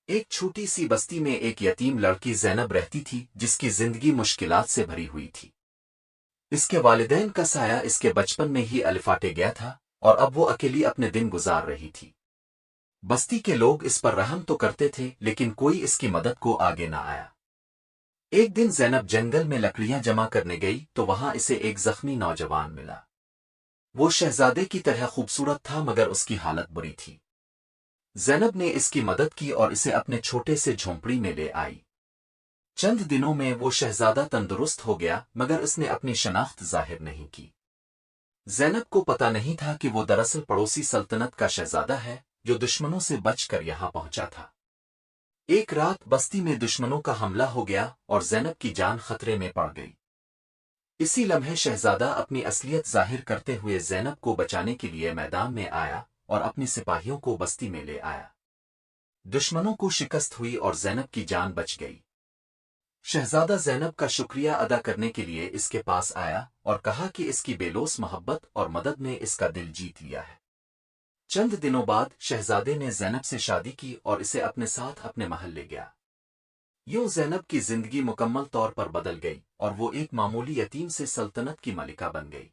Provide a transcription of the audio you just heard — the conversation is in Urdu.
ایک چھوٹی سی بستی میں ایک یتیم لڑکی زینب رہتی تھی جس کی زندگی مشکلات سے بھری ہوئی تھی۔ اس کے والدین کا سایہ اس کے بچپن میں ہی الفاٹے گیا تھا اور اب وہ اکیلی اپنے دن گزار رہی تھی۔ بستی کے لوگ اس پر رحم تو کرتے تھے لیکن کوئی اس کی مدد کو آگے نہ آیا۔ ایک دن زینب جنگل میں لکڑیاں جمع کرنے گئی تو وہاں اسے ایک زخمی نوجوان ملا۔ وہ شہزادے کی طرح خوبصورت تھا مگر اس کی حالت بری تھی۔ زینب نے اس کی مدد کی اور اسے اپنے چھوٹے سے جھونپڑی میں لے آئی۔ چند دنوں میں وہ شہزادہ تندرست ہو گیا مگر اس نے اپنی شناخت ظاہر نہیں کی۔ زینب کو پتہ نہیں تھا کہ وہ دراصل پڑوسی سلطنت کا شہزادہ ہے جو دشمنوں سے بچ کر یہاں پہنچا تھا۔ ایک رات بستی میں دشمنوں کا حملہ ہو گیا اور زینب کی جان خطرے میں پڑ گئی۔ اسی لمحے شہزادہ اپنی اصلیت ظاہر کرتے ہوئے زینب کو بچانے کے لیے میدان میں آیا اور اپنی سپاہیوں کو بستی میں لے آیا۔ دشمنوں کو شکست ہوئی اور زینب کی جان بچ گئی۔ شہزادہ زینب کا شکریہ ادا کرنے کے لیے اس کے پاس آیا اور کہا کہ اس کی بے لوث محبت اور مدد نے اس کا دل جیت لیا ہے۔ چند دنوں بعد شہزادے نے زینب سے شادی کی اور اسے اپنے ساتھ اپنے محل لے گیا۔ یوں زینب کی زندگی مکمل طور پر بدل گئی اور وہ ایک معمولی یتیم سے سلطنت کی ملکہ بن گئی۔